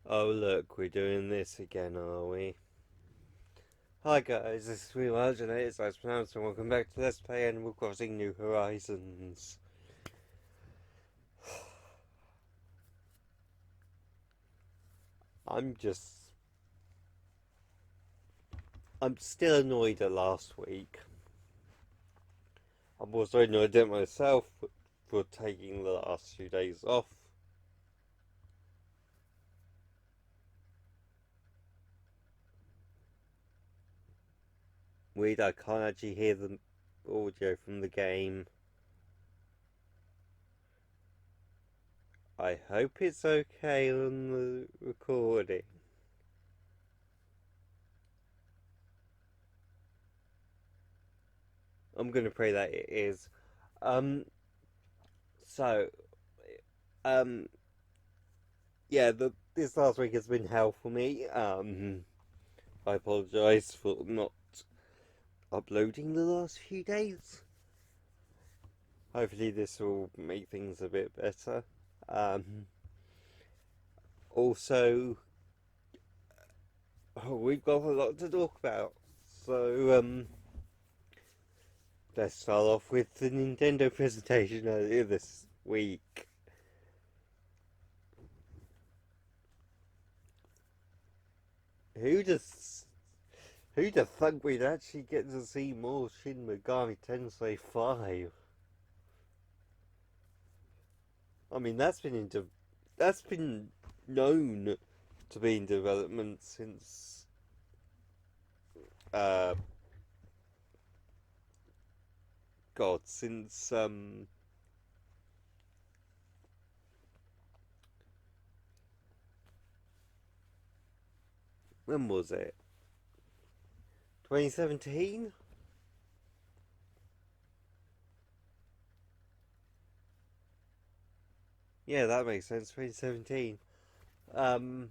Oh look, we're doing this again, are we? Hi guys, this is Reimaginators, as pronounced, and welcome back to Let's Play Animal Crossing New Horizons. I'm just... I'm still annoyed at last week. I'm also annoyed at myself for taking the last few days off. Weird, I can't actually hear the audio from the game. I hope it's okay on the recording. I'm gonna pray that it is. Um, so, um, yeah, this last week has been hell for me. I apologise for not uploading the last few days. Hopefully, this will make things a bit better. Also, we've got a lot to talk about. So, let's start off with the Nintendo presentation earlier this week. Who does Who'd have thunk we'd actually get to see more Shin Megami Tensei 5? I mean, that's been known to be in development since uh God, since when was it? 2017? Yeah, that makes sense. 2017. Um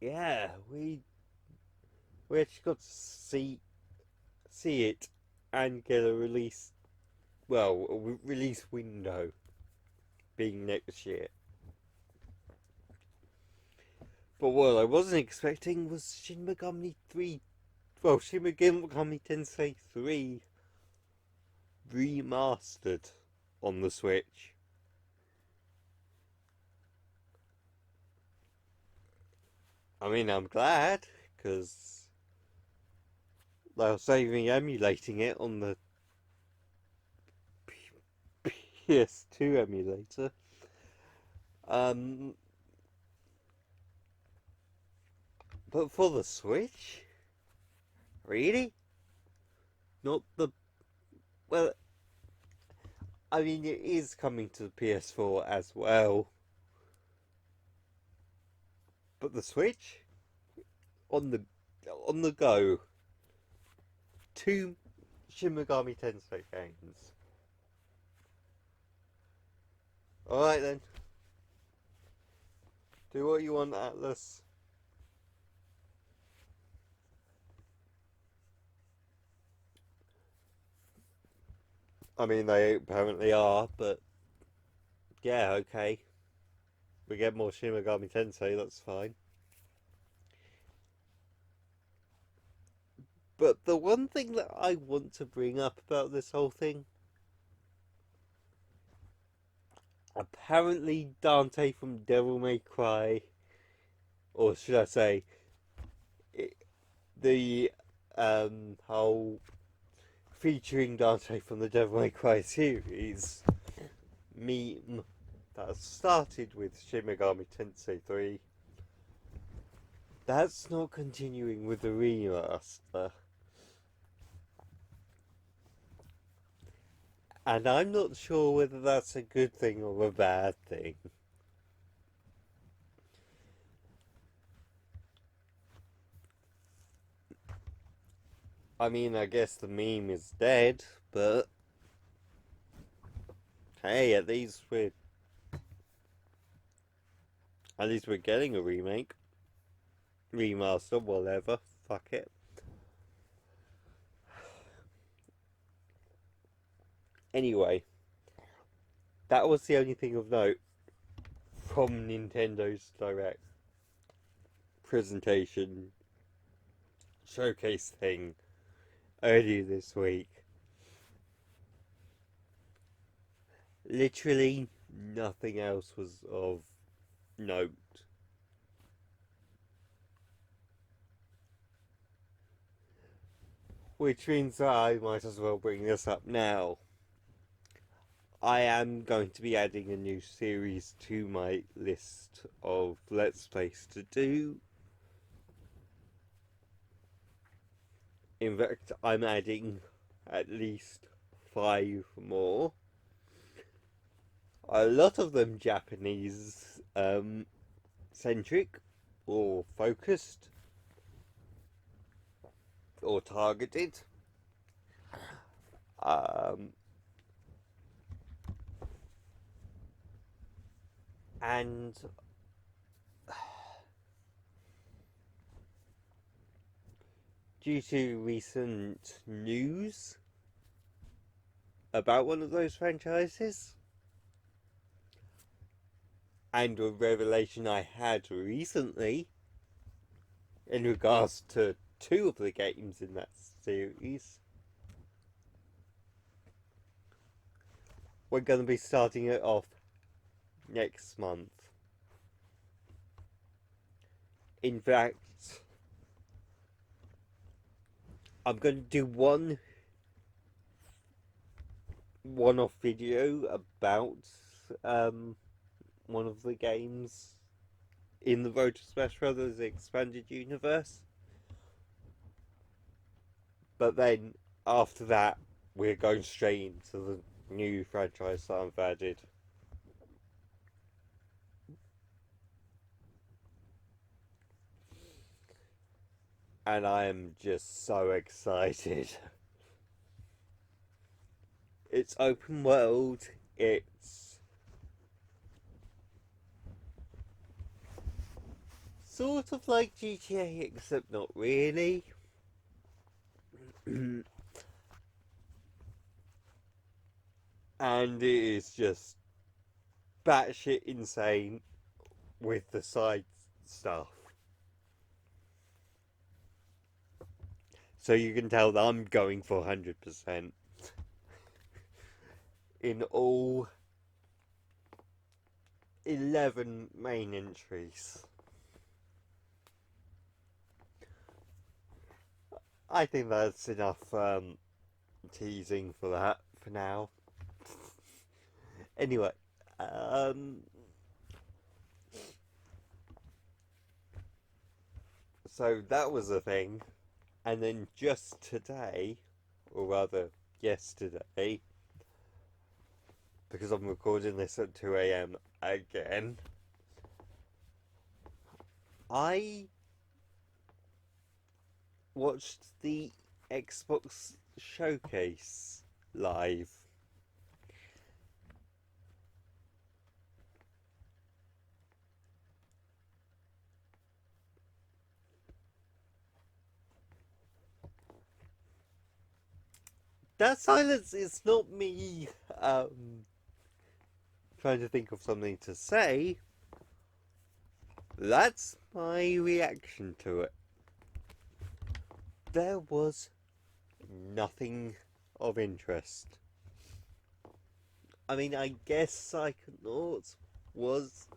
yeah, we actually got to see it and get a release, well, a release window being next year. But what I wasn't expecting was Shin Megami 3. Well, Shin Megami Tensei 3 remastered on the Switch. I mean, I'm glad, because they'll save me emulating it on the PS2 emulator. Um, but for the Switch? Really? Not the. Well, I mean, it is coming to the PS4 as well. But the Switch? On the on the go. Two Shin Megami Tensei games. Alright then. Do what you want, Atlas. I mean, they apparently are, but yeah, okay. We get more Shin Megami Tensei, that's fine. But the one thing that I want to bring up about this whole thing, apparently Dante from Devil May Cry, or should I say, the whole featuring Dante from the Devil May Cry series meme that started with Shin Megami Tensei 3, that's not continuing with the remaster. And I'm not sure whether that's a good thing or a bad thing. I mean, I guess the meme is dead, but hey, at least we're getting a remake, remaster, whatever. Fuck it. Anyway, that was the only thing of note from Nintendo's Direct presentation showcase thing earlier this week. Literally nothing else was of note. Which means that I might as well bring this up now. I am going to be adding a new series to my list of Let's Plays to do. In fact, I'm adding at least 5 more. A lot of them Japanese centric or focused or targeted. And due to recent news about one of those franchises, and a revelation I had recently in regards to 2 of the games in that series, we're going to be starting it off next month. In fact, I'm going to do one-off video about one of the games in the Road to Smash Brothers Expanded Universe. But then, after that, we're going straight into the new franchise that I've added. And I am just so excited. It's open world, it's sort of like GTA, except not really. And it is just batshit insane with the side stuff. So you can tell that I'm going for 100% in all 11 main entries. I think that's enough teasing for that for now. Anyway, so that was a thing. And then just today, or rather yesterday, because I'm recording this at 2 AM again, I watched the Xbox Showcase live. That silence is not me trying to think of something to say. That's my reaction to it. There was nothing of interest. I mean, I guess Psychonauts was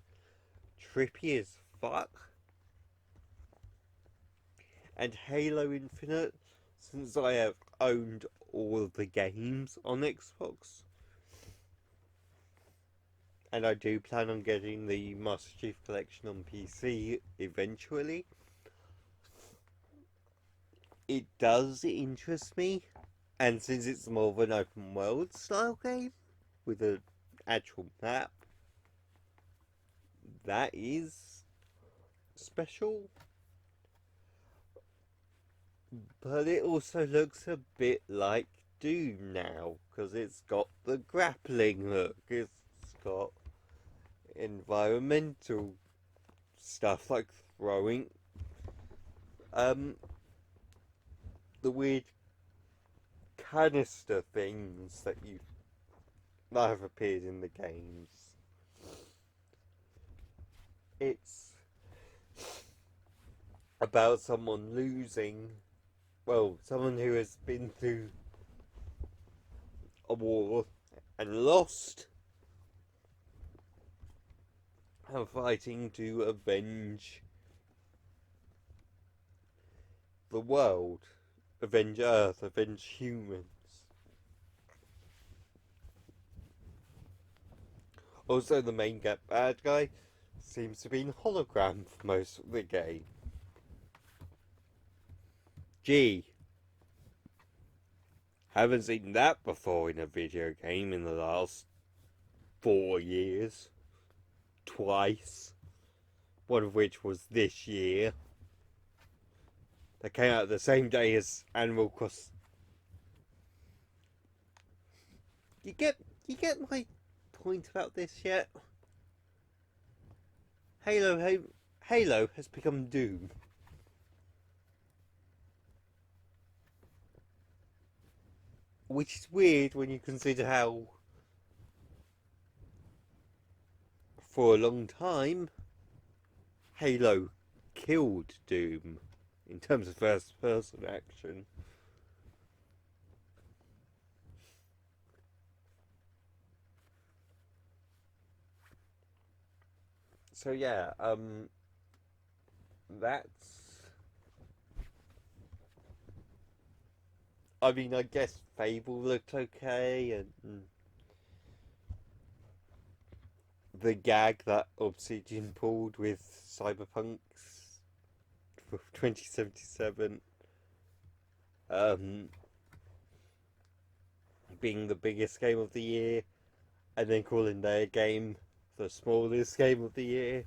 trippy as fuck. And Halo Infinite, since I have owned all of the games on Xbox, and I do plan on getting the Master Chief Collection on PC eventually, it does interest me. And since it's more of an open world style game with an actual map, that is special. But it also looks a bit like Doom now, because it's got the grappling hook, it's got environmental stuff like throwing the weird canister things that that have appeared in the games. It's about someone losing, well, someone who has been through a war and lost, and fighting to avenge the world, avenge Earth, avenge humans. Also, the main bad guy seems to be in hologram for most of the game. Gee, haven't seen that before in a video game in the last 4 years. Twice. One of which was this year. That came out the same day as Animal Crossing. You get my point about this yet? Halo has become Doom. Which is weird when you consider how, for a long time, Halo killed Doom in terms of first-person action. So yeah, that's... I mean, I guess Fable looked okay, and the gag that Obsidian pulled with Cyberpunk's 2077 being the biggest game of the year, and then calling their game the smallest game of the year,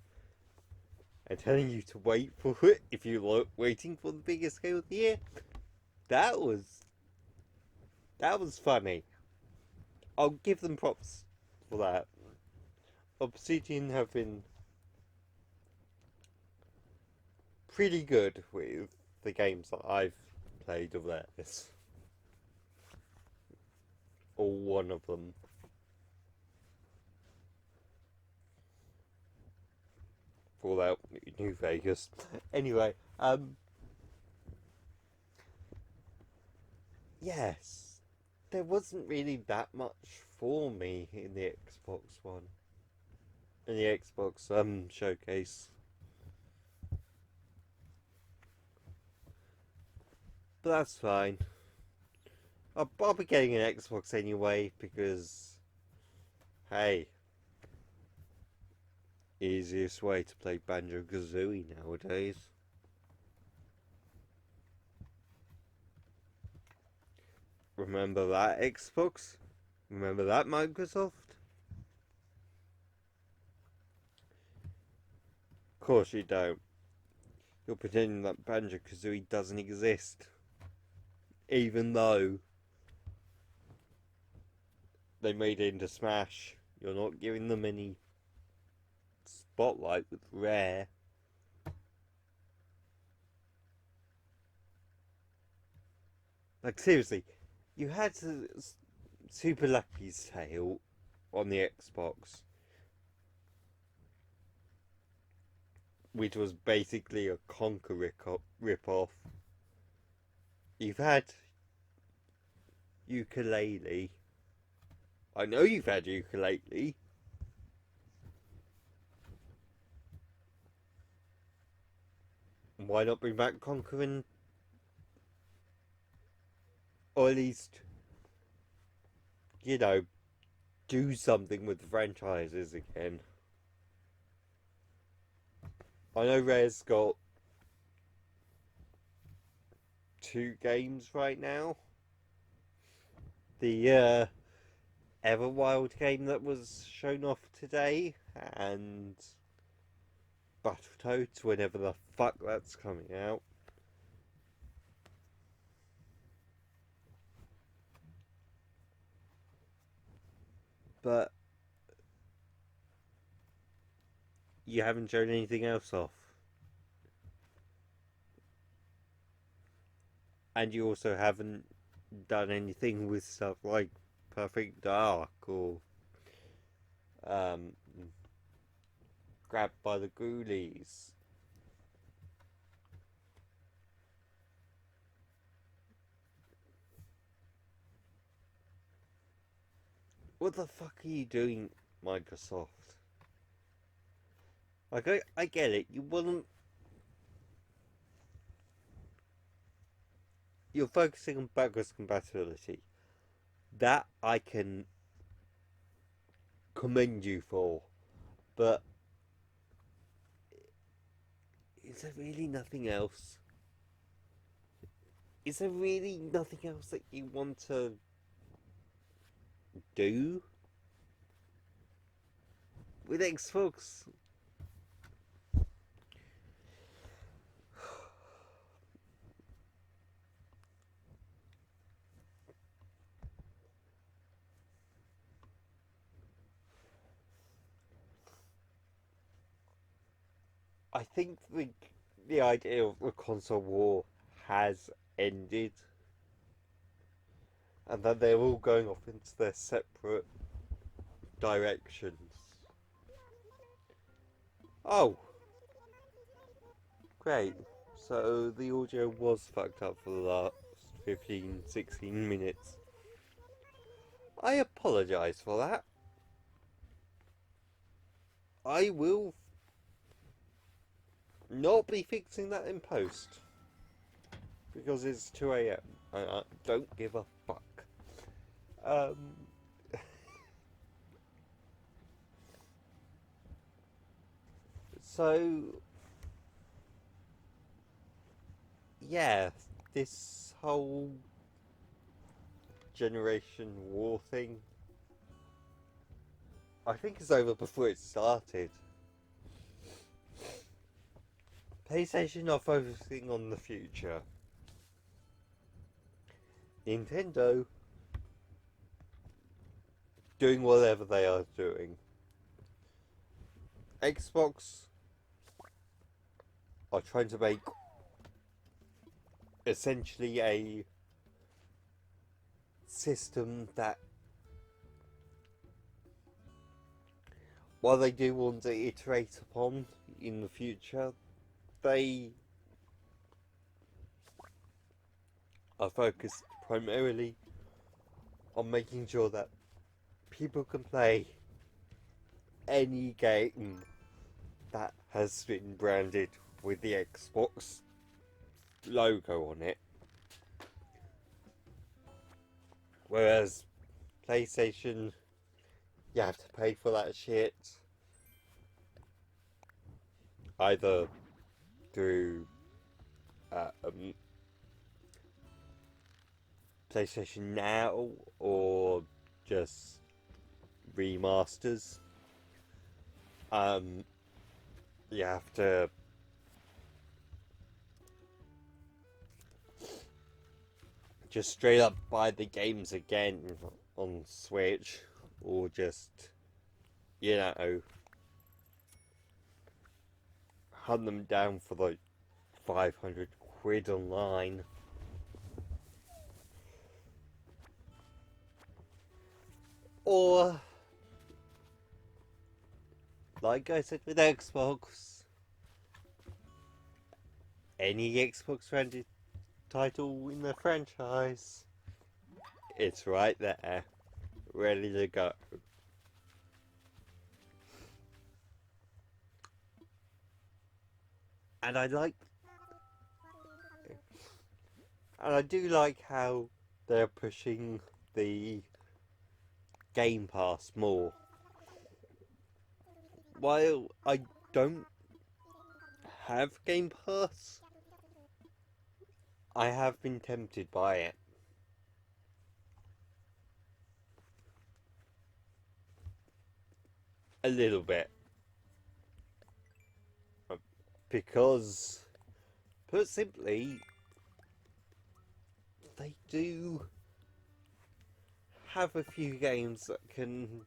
and telling you to wait for it if you were waiting for the biggest game of the year. That was funny. I'll give them props for that. Obsidian have been pretty good with the games that I've played of theirs. Or one of them. Fallout New Vegas. Anyway, yes, there wasn't really that much for me in the Xbox One. In the Xbox showcase. But that's fine. I'll be getting an Xbox anyway because, hey, easiest way to play Banjo-Kazooie nowadays. Remember that, Xbox? Remember that, Microsoft? Of course you don't. You're pretending that Banjo-Kazooie doesn't exist. Even though they made it into Smash, you're not giving them any spotlight with Rare. Like, seriously, you had Super Lucky's Tale on the Xbox, which was basically a Conker rip-off. You've had Ukulele. I know you've had Ukulele. Why not bring back Conker and... or at least, you know, do something with the franchises again. I know Rare's got 2 games right now. The Everwild game that was shown off today, and Battletoads, whenever the fuck that's coming out. But you haven't shown anything else off. And you also haven't done anything with stuff like Perfect Dark or um, grabbed by the ghoulies. What the fuck are you doing, Microsoft? Like, I get it. You wouldn't. You're focusing on backwards compatibility. That I can commend you for. But is there really nothing else? Is there really nothing else that you want to do with Xbox? I think the idea of the console war has ended, and that they're all going off into their separate directions. Oh, great. So the audio was fucked up for the last 15, 16 minutes. I apologise for that. I will not be fixing that in post. Because it's 2 a.m. and I don't give a fuck. So, yeah, this whole generation war thing, I think is over before it started. PlayStation are focusing on the future. Nintendo doing whatever they are doing. Xbox are trying to make essentially a system that, while they do want to iterate upon in the future, they are focused primarily on making sure that people can play any game that has been branded with the Xbox logo on it. Whereas PlayStation, you have to pay for that shit. Either through PlayStation Now or just remasters. You have to just straight up buy the games again on Switch, or just, you know, hunt them down for like 500 quid online. Or, like I said with Xbox, any Xbox branded title in the franchise, it's right there, ready to go. And I do like how they're pushing the Game Pass more. While I don't have Game Pass, I have been tempted by it. A little bit. Because, put simply, they do have a few games that can,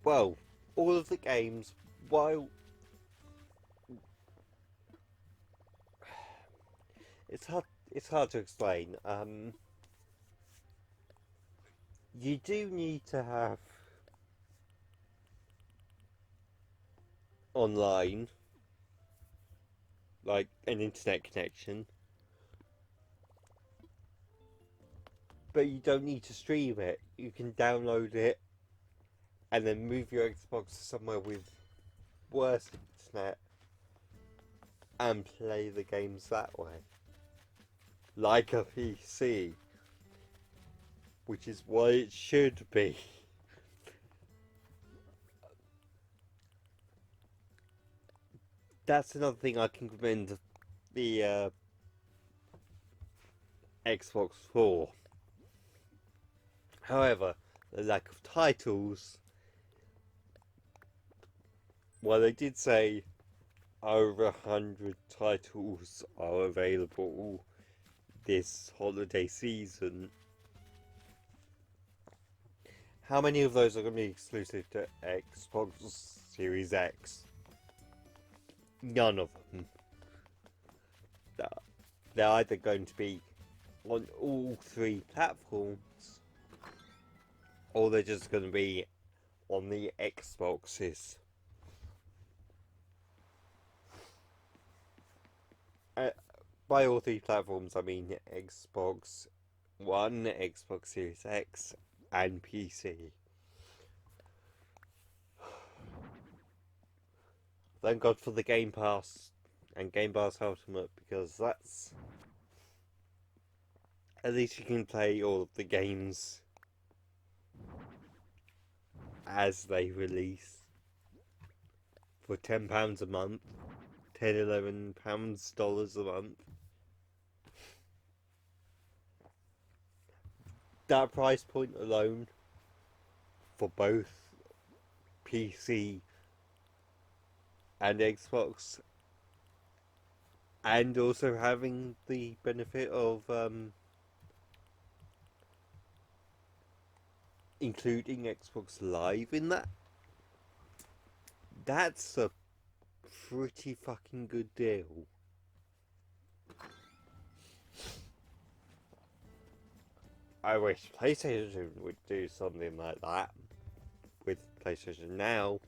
well, all of the games, while it's hard to explain. you do need to have online, like an internet connection, but you don't need to stream it. You can download it and then move your Xbox to somewhere with worse internet and play the games that way. Like a PC, which is what it should be. That's another thing I can commend the Xbox for. However, the lack of titles, well, they did say over 100 titles are available this holiday season. How many of those are going to be exclusive to Xbox Series X? None of them. They're either going to be on all three platforms, or they're just going to be on the Xboxes. By all three platforms, I mean Xbox One, Xbox Series X, and PC. Thank God for the Game Pass and Game Pass Ultimate, because that's... at least you can play all of the games as they release for £10 a month, £11 dollars a month. That price point alone for both PC and Xbox, and also having the benefit of including Xbox Live in that, that's a pretty fucking good deal. I wish PlayStation would do something like that with PlayStation Now.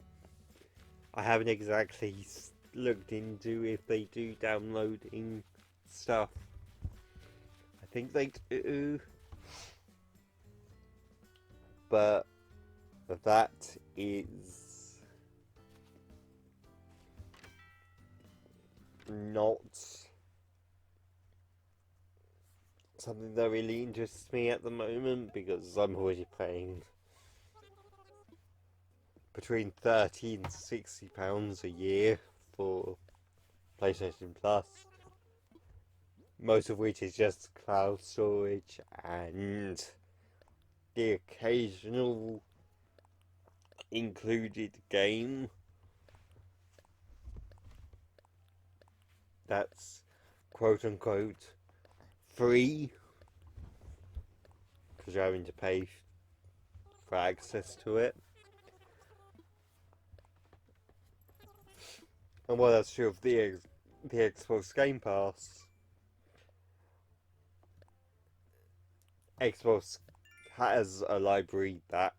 I haven't exactly looked into if they do downloading stuff. I think they do. But that is not something that really interests me at the moment, because I'm already paying between £30 and £60 a year for PlayStation Plus, most of which is just cloud storage and the occasional included game that's quote unquote free, because you're having to pay for access to it. And while that's true of the Xbox Game Pass, Xbox has a library that,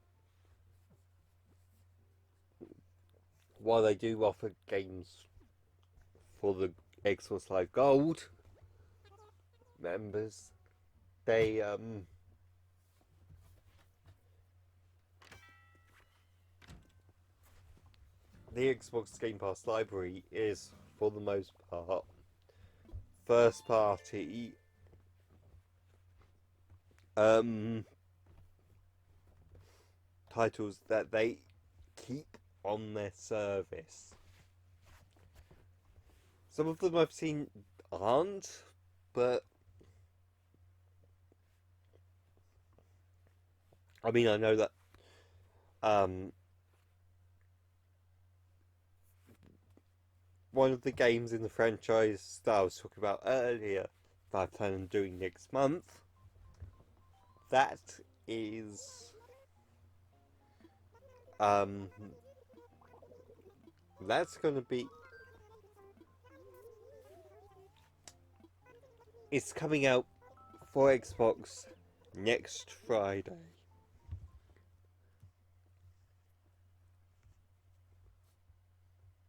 while they do offer games for the Xbox Live Gold members, they the Xbox Game Pass library is, for the most part, first party titles that they keep on their service. Some of them I've seen aren't, but I mean, I know that one of the games in the franchise that I was talking about earlier that I plan on doing next month, that is that's going to be, it's coming out for Xbox next Friday.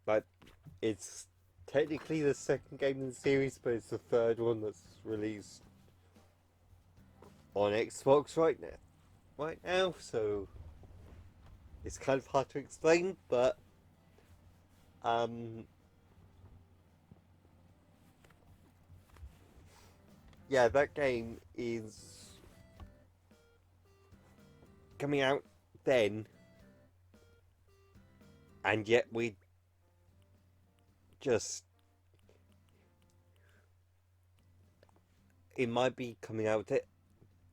Like, it's technically the second game in the series, but it's the third one that's released on Xbox right now, so it's kind of hard to explain, but yeah, that game is coming out then, and yet we just, it might be coming out at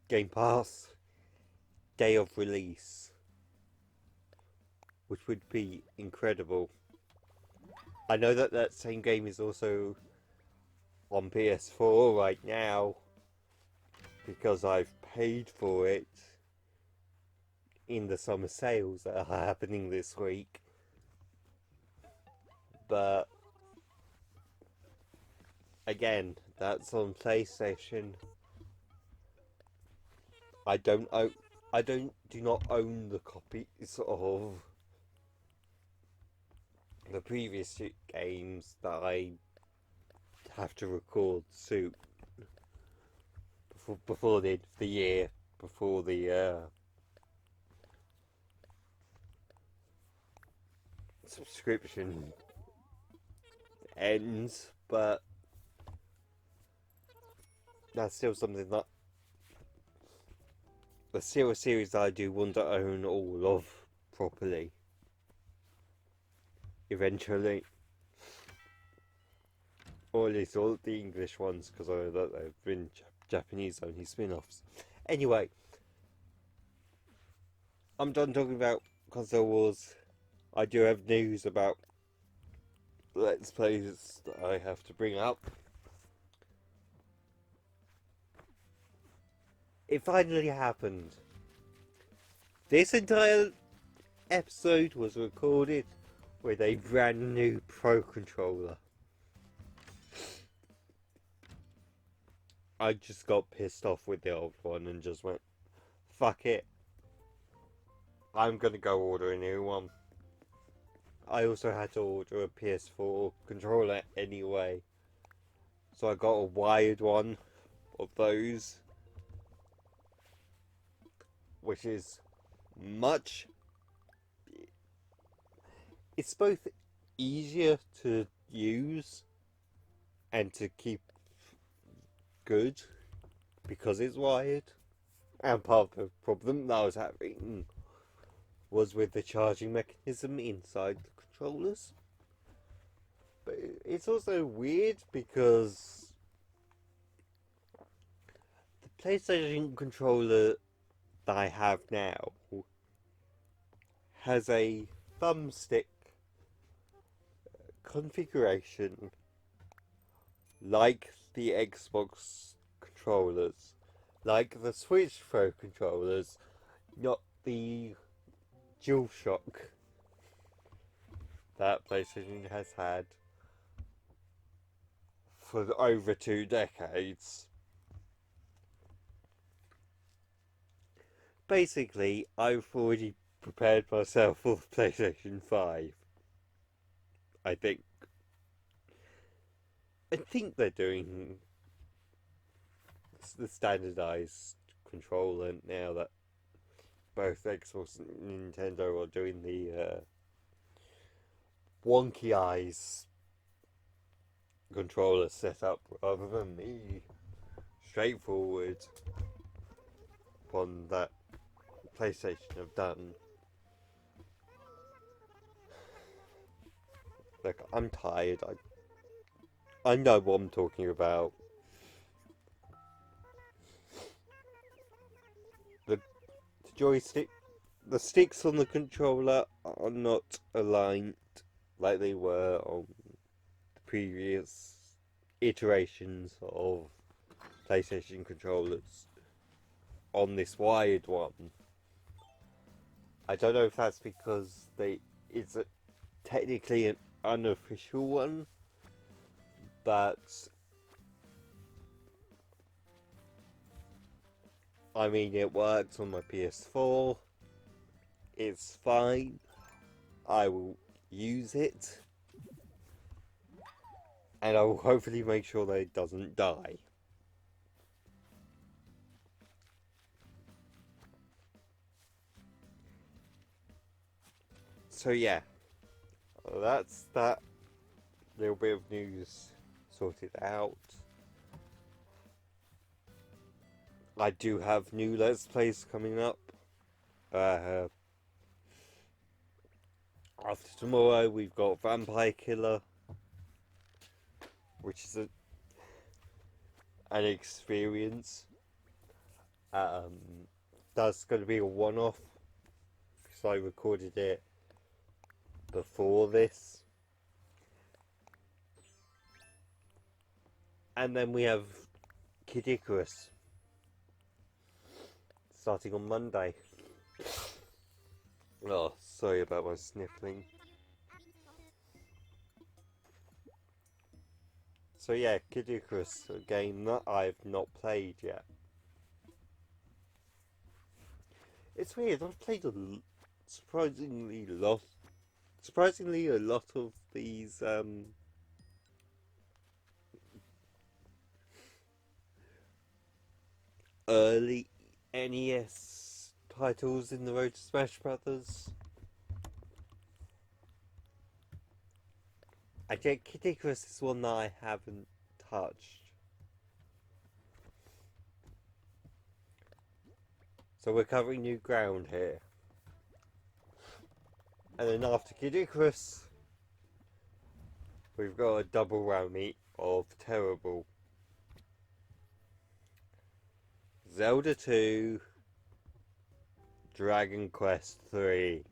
Game Pass day of release, which would be incredible. I know that that same game is also on PS4 right now because I've paid for it in the summer sales that are happening this week. But again, that's on PlayStation. Do not own the copies of the previous games that I have to record soon before the end of the year, before the subscription ends. But that's still something that the series that I do want to own all of properly eventually, or at least all the English ones, because I know that they've been Japanese only spin-offs. Anyway, I'm done talking about console wars. I do have news about Let's Plays that I have to bring up. It finally happened. This entire episode was recorded with a brand new Pro controller. I just got pissed off with the old one and just went, fuck it. I'm gonna go order a new one. I also had to order a PS4 controller anyway. So I got a wired one of those, which is much... It's both easier to use and to keep good because it's wired. And part of the problem that I was having was with the charging mechanism inside the controllers. But it's also weird because the PlayStation controller that I have now has a thumbstick configuration like the Xbox controllers, like the Switch Pro controllers, not the DualShock that PlayStation has had for over 2 decades. Basically, I've already prepared myself for the PlayStation 5. I think they're doing the standardized controller now that both Xbox and Nintendo are doing the wonky eyes controller setup rather than the straightforward one that PlayStation have done. Look, I'm tired. I know what I'm talking about. The joystick, the sticks on the controller are not aligned like they were on the previous iterations of PlayStation controllers on this wired one. I don't know if that's because it's technically an unofficial one, but I mean, it works on my PS4. It's fine. I will use it. and I will hopefully make sure that it doesn't die. So yeah, that's that little bit of news sorted out. I do have new Let's Plays coming up. After tomorrow, we've got Vampire Killer, which is an experience. That's going to be a one-off because I recorded it before this. And then we have Kid Icarus starting on Monday. Oh, sorry about my sniffling. So yeah, Kid Icarus, a game that I've not played yet. It's weird, I've played surprisingly a lot of these early NES titles in the Road to Smash Brothers. I think Kid Icarus is one that I haven't touched. So we're covering new ground here. And then after Kid Icarus, we've got a double whammy of terrible. Zelda 2, Dragon Quest 3.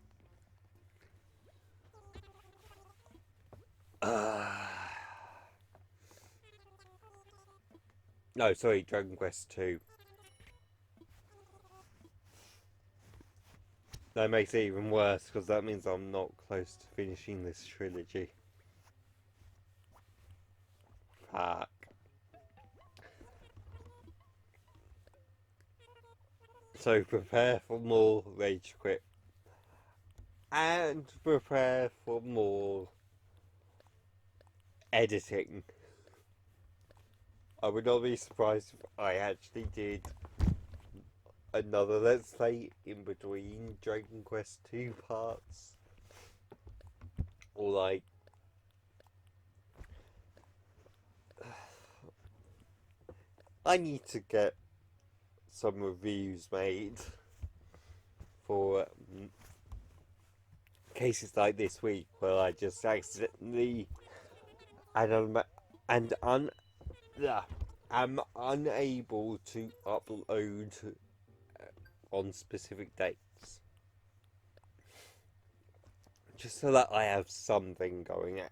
No, sorry, Dragon Quest 2. That makes it even worse because that means I'm not close to finishing this trilogy. Fuck. So prepare for more rage quit. And prepare for more editing. I would not be surprised if I actually did another Let's Play in between Dragon Quest 2 parts. Or like... I need to get some reviews made for cases like this week where I just accidentally am unable to upload on specific dates, just so that I have something going out.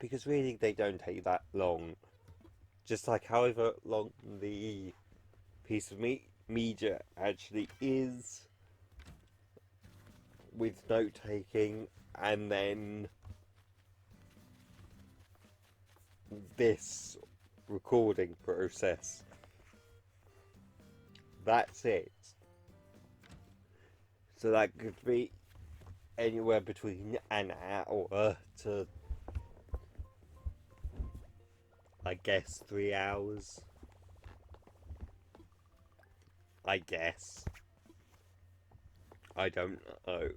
Because really they don't take that long. Just like however long the piece of media actually is, with note taking, and then this recording process. That's it. So that could be anywhere between an hour to, I guess, 3 hours. I guess. I don't know.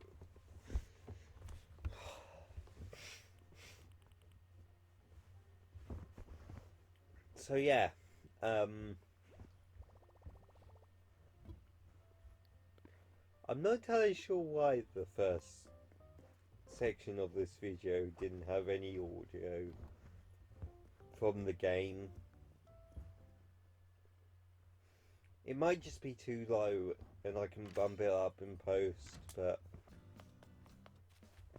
So yeah, I'm not entirely sure why the first section of this video didn't have any audio from the game. It might just be too low and I can bump it up in post, but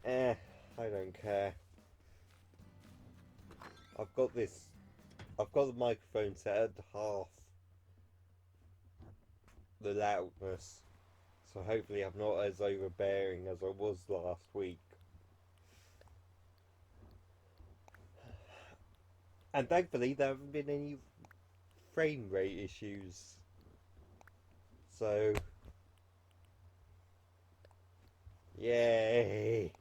I don't care. I've got the microphone set at half the loudness, so hopefully I'm not as overbearing as I was last week. And thankfully there haven't been any frame rate issues. So Yay!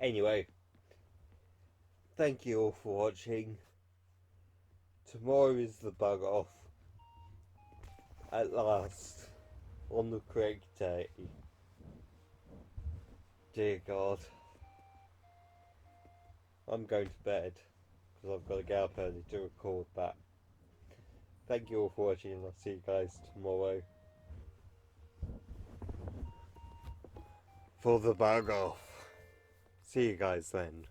Anyway, thank you all for watching. Tomorrow is the bug off. At last. On the correct day. Dear God. I'm going to bed. Because I've got to get up early to record that. Thank you all for watching and I'll see you guys tomorrow. For the bug off. See you guys then.